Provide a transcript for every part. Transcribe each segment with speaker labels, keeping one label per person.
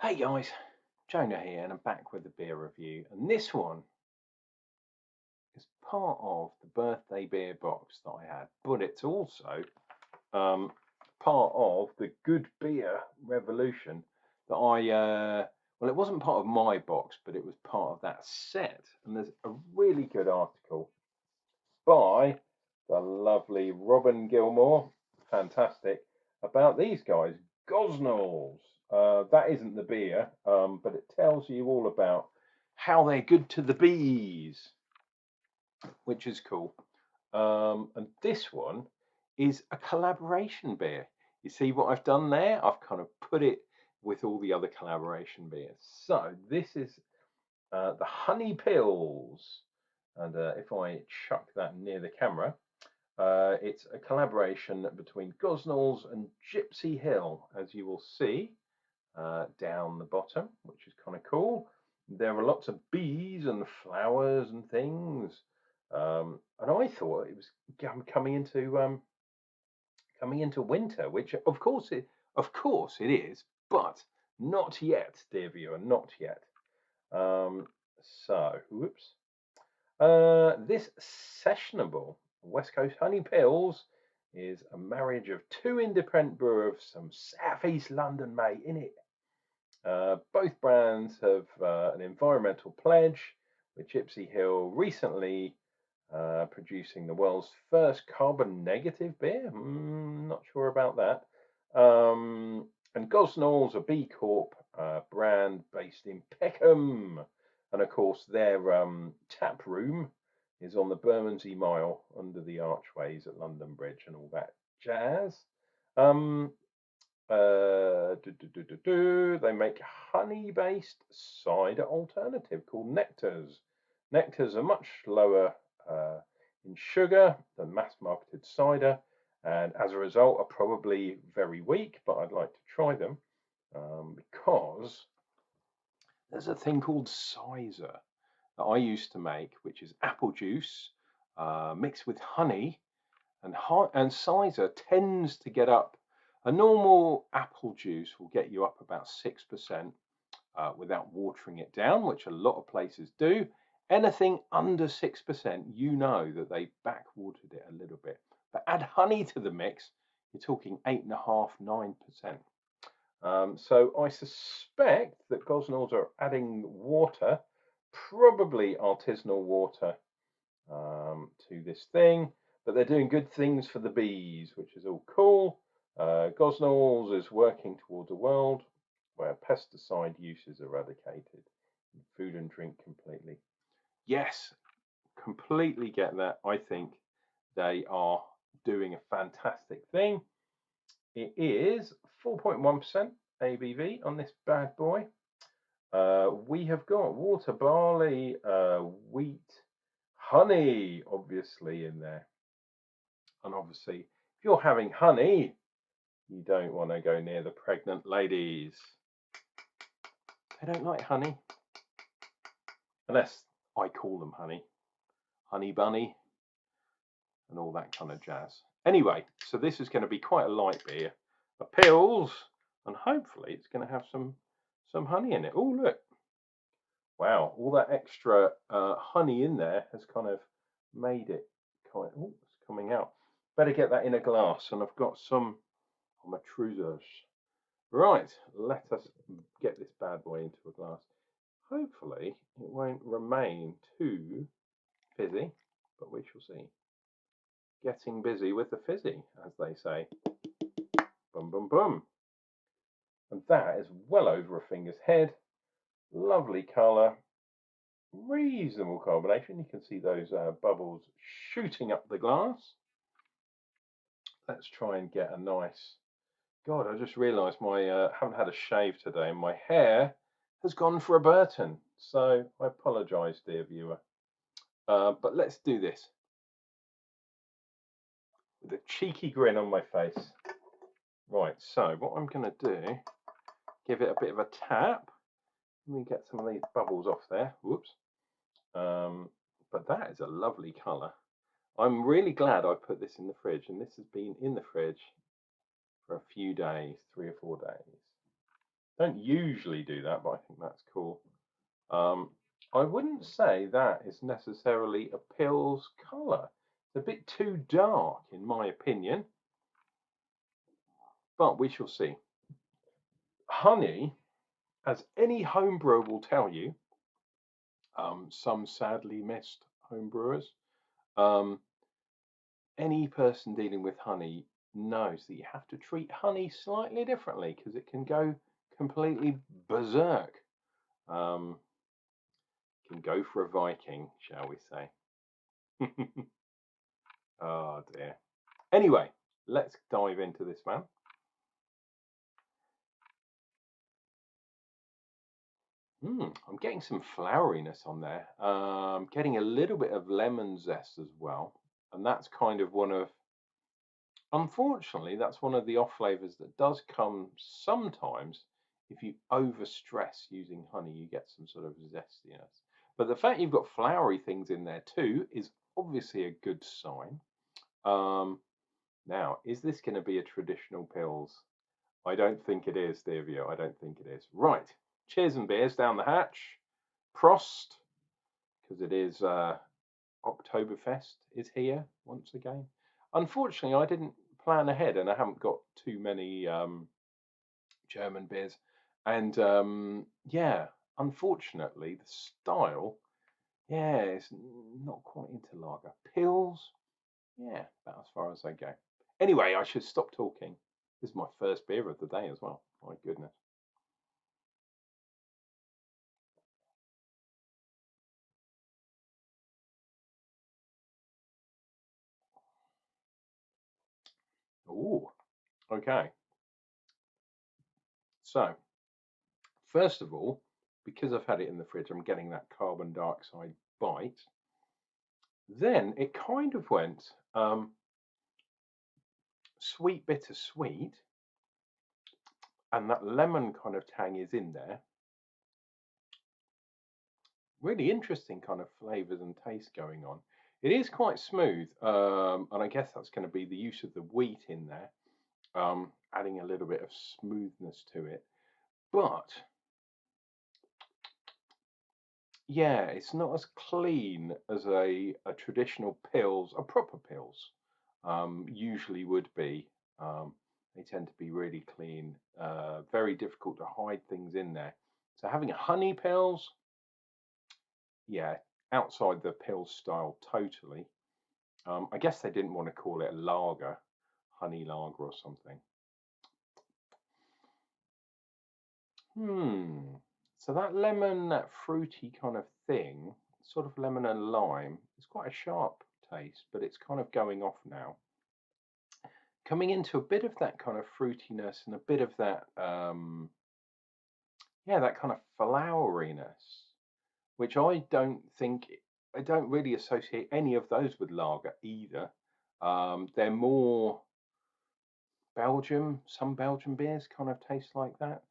Speaker 1: Hey guys, Jonah here, and I'm back with a beer review. And this one is part of the birthday beer box that I had, but it's also part of the good beer revolution that well, it wasn't part of my box, but it was part of that set. And there's a really good article by the lovely Robin Gilmore, fantastic, about these guys, Gosnells. That isn't the beer, but it tells you all about how they're good to the bees, which is cool. And this one is a collaboration beer. You see what I've done there? I've kind of put it with all the other collaboration beers. So this is the Honey Pills. And if I chuck that near the camera, it's a collaboration between Gosnells and Gypsy Hill, as you will see down the bottom, which is kind of cool. There are lots of bees and flowers and things, and I thought it was coming into winter, which of course it is, but not yet, dear viewer, not yet. So, whoops. This sessionable West Coast Honey Pills is a marriage of two independent brewers, some Southeast London mate in it. Both brands have an environmental pledge, with Gypsy Hill recently producing the world's first carbon negative beer. Not sure about that. And Gosnells, a B Corp brand based in Peckham. And of course, their tap room is on the Bermondsey Mile under the archways at London Bridge and all that jazz. They make honey-based cider alternative called nectars. Nectars are much lower in sugar than mass-marketed cider, and as a result are probably very weak, but I'd like to try them because there's a thing called cider that I used to make, which is apple juice mixed with honey, and cider tends to get up. A normal apple juice will get you up about 6% without watering it down, which a lot of places do. Anything under 6%, you know that they backwatered it a little bit. But add honey to the mix, you're talking 8.5%, 9%. So I suspect that Gosnells are adding water, probably artisanal water, to this thing, but they're doing good things for the bees, which is all cool. Gosnells is working towards a world where pesticide use is eradicated in food and drink completely. Yes, completely get that. I think they are doing a fantastic thing. It is 4.1% ABV on this bad boy. We have got water, barley, wheat, honey, obviously, in there. And obviously, if you're having honey, you don't want to go near the pregnant ladies. They don't like honey. Unless I call them honey. Honey bunny. And all that kind of jazz. Anyway, so this is going to be quite a light beer. A pills. And hopefully it's going to have some honey in it. Oh, look. Wow. All that extra honey in there has kind of made it kind of... it's coming out. Better get that in a glass. And I've got some on my trousers. Right, let us get this bad boy into a glass. Hopefully it won't remain too fizzy, but we shall see. Getting busy with the fizzy, as they say. Boom, boom, boom. And that is well over a finger's head. Lovely colour. Reasonable carbonation. You can see those bubbles shooting up the glass. Let's try and get a nice... God, I just realised my haven't had a shave today, and my hair has gone for a Burton. So I apologise, dear viewer. But let's do this with a cheeky grin on my face. Right, so what I'm going to do, give it a bit of a tap. Let me get some of these bubbles off there. Whoops. But that is a lovely colour. I'm really glad I put this in the fridge, and this has been in the fridge for a few days, 3 or 4 days. Don't usually do that, but I think that's cool. I wouldn't say that is necessarily a Pils colour. It's a bit too dark, in my opinion, but we shall see. Honey, as any homebrewer will tell you, some sadly missed homebrewers, um, any person dealing with honey knows that you have to treat honey slightly differently because it can go completely berserk. Can go for a Viking, shall we say. Oh dear. Anyway, let's dive into this, man. I'm getting some floweriness on there. Getting a little bit of lemon zest as well. And that's kind of one of, unfortunately, that's one of the off flavors that does come sometimes. If you overstress using honey, you get some sort of zestiness. But the fact you've got flowery things in there too is obviously a good sign. Now, is this going to be a traditional Pils? I don't think it is, Davio. I don't think it is. Right. Cheers and beers down the hatch. Prost, because it is Oktoberfest is here once again. Unfortunately, I didn't plan ahead, and I haven't got too many German beers. And yeah, unfortunately, the style, yeah, it's not quite into lager. Pils, yeah, about as far as I go. Anyway, I should stop talking. This is my first beer of the day as well. My goodness. Oh, okay. So, first of all, because I've had it in the fridge, I'm getting that carbon dioxide bite. Then it kind of went sweet, bitter, sweet, and that lemon kind of tang is in there. Really interesting kind of flavors and taste going on. It is quite smooth, and I guess that's going to be the use of the wheat in there, adding a little bit of smoothness to it. But yeah, it's not as clean as a traditional Pils, a proper Pils, usually would be. They tend to be really clean, very difficult to hide things in there. So having a honey Pils, yeah, outside the Pils style totally. I guess they didn't want to call it a lager, honey lager or something. So that lemon, that fruity kind of thing, sort of lemon and lime, it's quite a sharp taste, but it's kind of going off now. Coming into a bit of that kind of fruitiness and a bit of that, yeah, that kind of floweriness, which I don't really associate any of those with lager either. They're more Belgium, some Belgian beers kind of taste like that.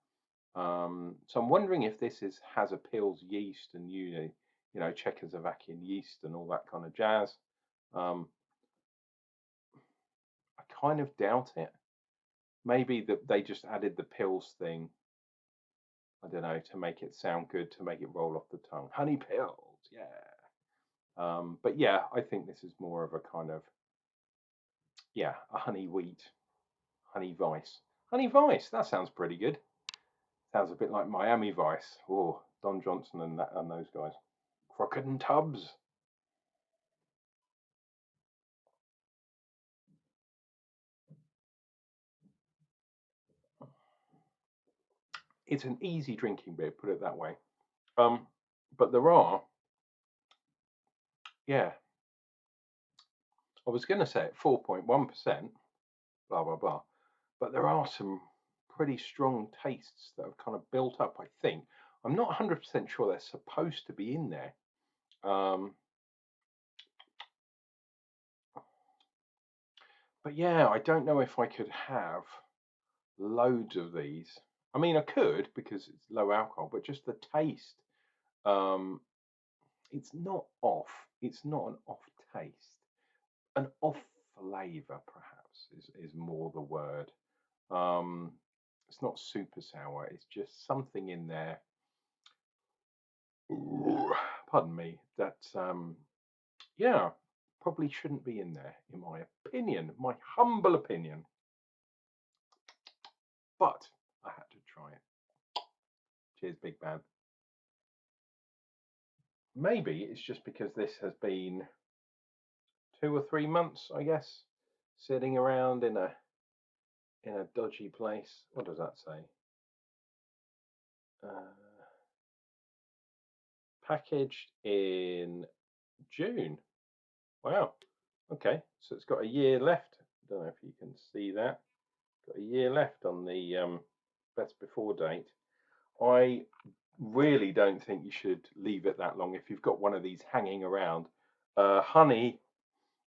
Speaker 1: So I'm wondering if this has a Pils yeast and Czechoslovakian yeast and all that kind of jazz. I kind of doubt it. Maybe that they just added the Pils thing, I don't know, to make it sound good, to make it roll off the tongue. Honey Pils, yeah. But yeah, I think this is more of a kind of, yeah, a honey wheat, honey vice. Honey vice, that sounds pretty good. Sounds a bit like Miami Vice. Oh, Don Johnson and those guys. Crockett and Tubbs. It's an easy drinking beer, put it that way. But there are, yeah, I was going to say 4.1%, blah, blah, blah. But there are some pretty strong tastes that have kind of built up, I think. I'm not 100% sure they're supposed to be in there. But yeah, I don't know if I could have loads of these. I mean, I could because it's low alcohol, but just the taste, it's not off. It's not an off taste. An off flavor, perhaps, is more the word. It's not super sour. It's just something in there. Pardon me. That yeah, probably shouldn't be in there, in my opinion, my humble opinion. But I had to try it. Cheers, big man. Maybe it's just because this has been 2 or 3 months, I guess, sitting around in a dodgy place. What does that say? Packaged in June. Wow. Okay, so it's got a year left. Don't know if you can see that. Got a year left on the best before date. I really don't think you should leave it that long if you've got one of these hanging around. Honey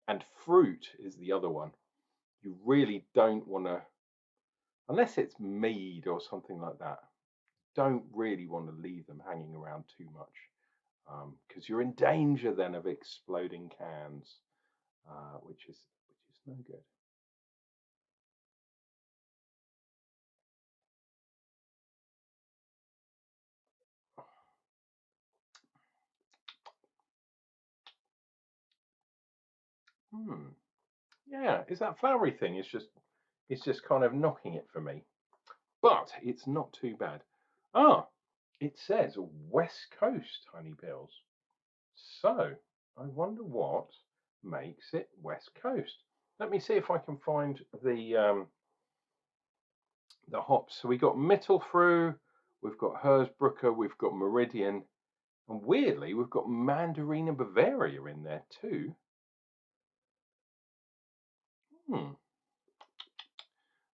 Speaker 1: and fruit is the other one. You really don't want to, unless it's mead or something like that, don't really want to leave them hanging around too much, because you're in danger then of exploding cans, which is no good. Yeah, is that flowery thing? It's just kind of knocking it for me, but it's not too bad. Ah, it says West Coast honey pills. So I wonder what makes it West Coast. Let me see if I can find the hops. So we got Mittelfru, we've got Hersbrucker, we've got Meridian, and weirdly we've got Mandarina Bavaria in there too. Hmm.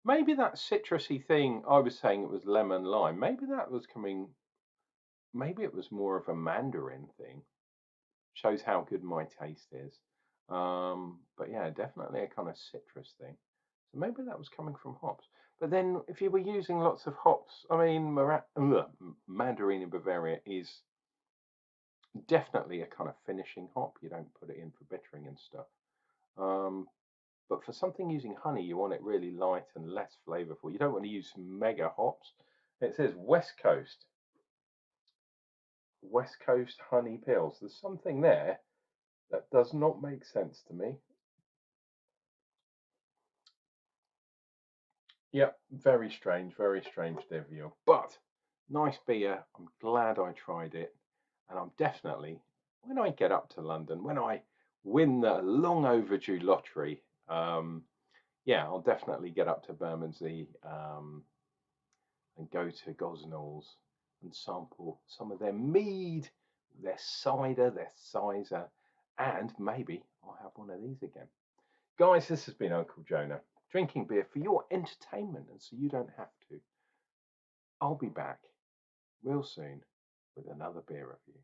Speaker 1: Maybe that citrusy thing I was saying it was lemon lime. Maybe that was coming. Maybe it was more of a mandarin thing. Shows how good my taste is. But yeah, definitely a kind of citrus thing. So maybe that was coming from hops. But then if you were using lots of hops, I mean, Mandarin in Bavaria is definitely a kind of finishing hop. You don't put it in for bittering and stuff. Um, but for something using honey, you want it really light and less flavorful. You don't want to use mega hops. It says West Coast honey pills. There's something there that does not make sense to me. Yep, very strange Devio. But nice beer. I'm glad I tried it. And I'm definitely, when I get up to London, when I win the long overdue lottery, yeah, I'll definitely get up to Bermondsey and go to Gosnells and sample some of their mead, their cider, their cider, and maybe I'll have one of these again. Guys, this has been Uncle Jonah, drinking beer for your entertainment and so you don't have to. I'll be back real soon with another beer review.